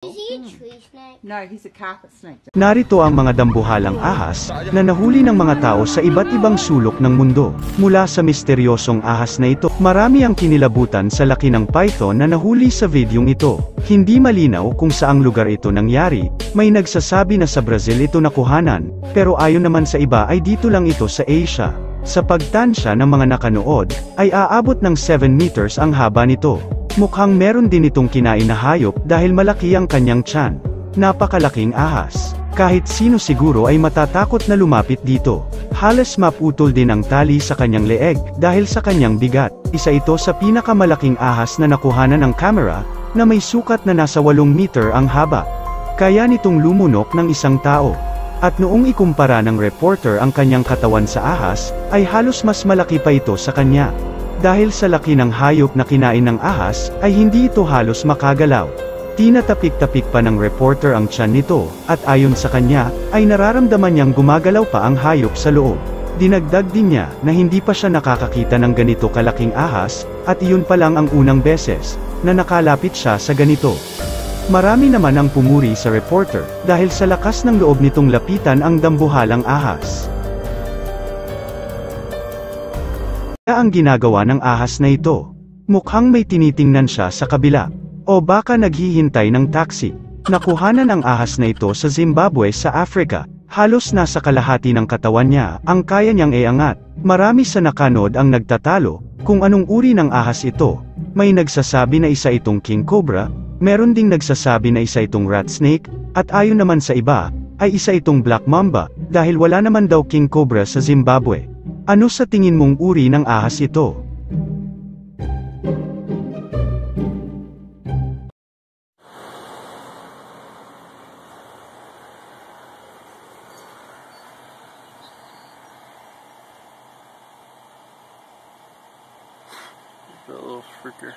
Is he a tree snake? No, he's a carpet snake. Narito ang mga dambuhalang ahas na nahuli ng mga tao sa iba't ibang sulok ng mundo. Mula sa misteryosong ahas na ito, marami ang kinilabutan sa laki ng python na nahuli sa videong ito. Hindi malinaw kung saang lugar ito nangyari, may nagsasabi na sa Brazil ito nakuhanan, pero ayon naman sa iba ay dito lang ito sa Asia. Sa pagtansya ng mga nakanood, ay aabot ng 7 meters ang haba nito. Mukhang meron din itong kinain na hayop dahil malaki ang kanyang tiyan. Napakalaking ahas. Kahit sino siguro ay matatakot na lumapit dito. Halos maputol din ang tali sa kanyang leeg dahil sa kanyang bigat. Isa ito sa pinakamalaking ahas na nakuhanan ng kamera, na may sukat na nasa 8 meter ang haba. Kaya nitong lumunok ng isang tao. At noong ikumpara ng reporter ang kanyang katawan sa ahas, ay halos mas malaki pa ito sa kanya. Dahil sa laki ng hayop na kinain ng ahas, ay hindi ito halos makagalaw. Tinatapik-tapik pa ng reporter ang tiyan nito, at ayon sa kanya, ay nararamdaman niyang gumagalaw pa ang hayop sa loob. Dinagdag din niya, na hindi pa siya nakakakita ng ganito kalaking ahas, at iyon pa lang ang unang beses, na nakalapit siya sa ganito. Marami naman ang pumuri sa reporter, dahil sa lakas ng loob nitong lapitan ang dambuhalang ahas. Ang ginagawa ng ahas na ito. Mukhang may tinitingnan siya sa kabila. O baka naghihintay ng taxi. Nakuhanan ang ahas na ito sa Zimbabwe sa Africa. Halos nasa kalahati ng katawan niya ang kaya niyang iangat. Marami sa nakanood ang nagtatalo kung anong uri ng ahas ito. May nagsasabi na isa itong king cobra, meron ding nagsasabi na isa itong rat snake, at ayon naman sa iba, ay isa itong black mamba, dahil wala naman daw king cobra sa Zimbabwe. Ano sa tingin mong uri ng ahas ito? That little freaker.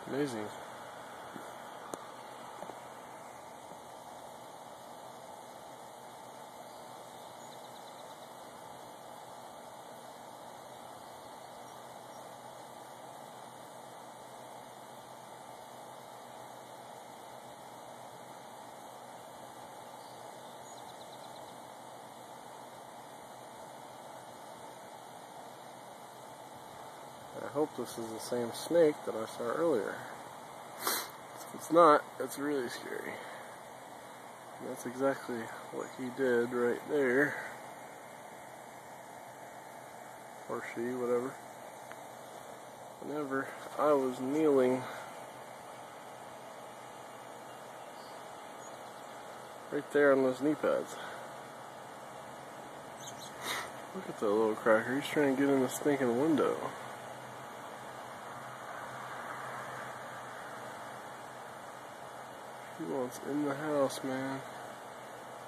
Amazing. I hope this is the same snake that I saw earlier. If it's not, it's really scary. And that's exactly what he did right there. Or she, whatever. Whenever I was kneeling right there on those knee pads. Look at that little cracker. He's trying to get in the stinking window. He wants in the house, man.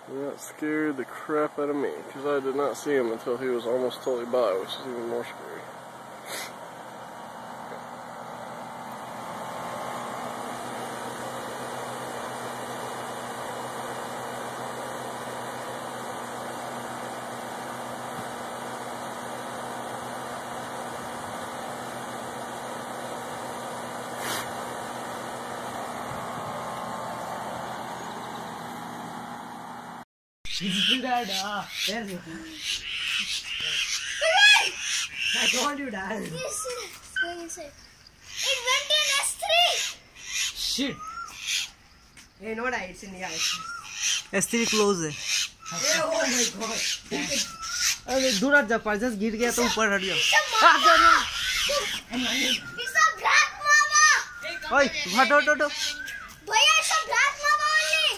That scared the crap out of me, because I did not see him until he was almost totally by, which is even more scary. I told you, Dad. Yes, sir. It went in S3. Shit. Hey, no, Dad, it's in the ice. S3 close है. Hey, oh my God. अरे दूर हट जा, पास गिर गया तो ऊपर हट जा. It's a black mama. Oi, hट. Bhaiya, it's a black mama only.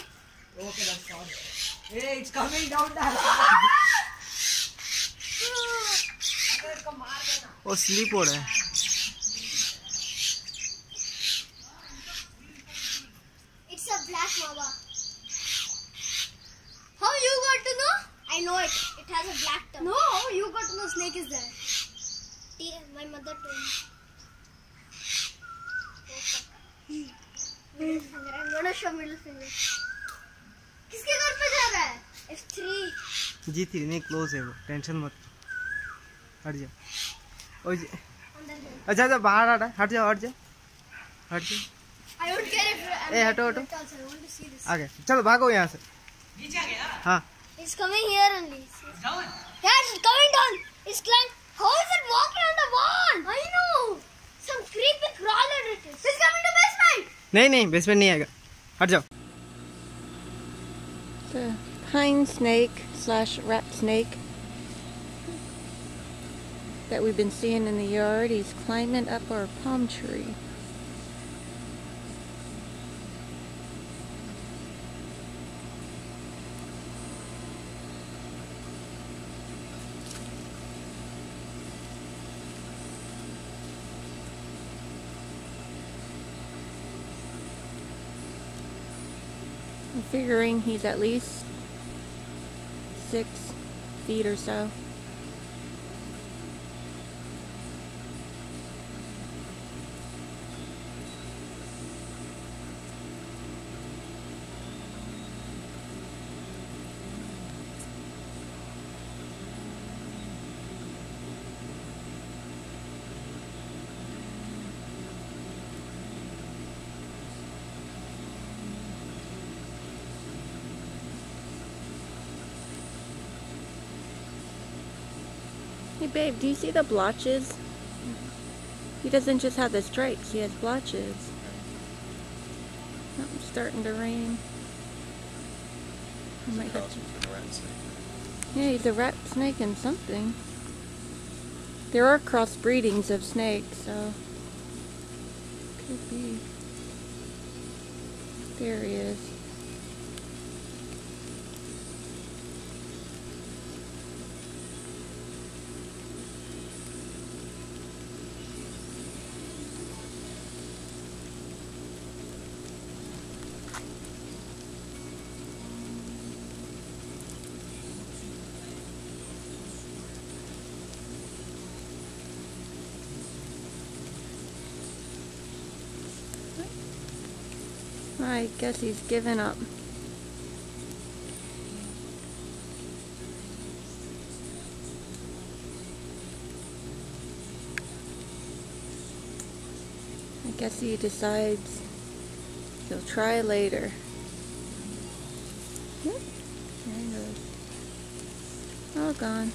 Okay, that's fine. Hey, it's coming down there. वो स्लीप हो रहा है. It's a black mamba. How you got to know? I know it. It has a black tongue. No, you got to know snake is there. My mother told me. Middle finger. I'm gonna show middle finger. किसके घर पे जा रहा है? F3. G3 नहीं close है वो. Tension मत. हट जा. अंदर जा. अच्छा अच्छा बाहर हट हट जाओ हट जाओ. I don't care if ए हटो हटो. I want to see this. आगे चलो भागो यहाँ से. हाँ. It's coming here only. Down. Yeah, it's coming down. It's climbing. How is it walking on the wall? I know. Some creepy crawler it is. It's coming to basement. नहीं basement नहीं आएगा. हट जाओ. The pine snake / rat snake that we've been seeing in the yard. He's climbing up our palm tree. I'm figuring he's at least 6 feet or so. Hey babe, do you see the blotches? He doesn't just have the stripes, he has blotches. Oh, it's starting to rain. I might have to... Yeah, he's a rat snake and something. There are crossbreedings of snakes, so... Could be. There he is. I guess he's given up. I guess he decides he'll try later. There he goes. All gone.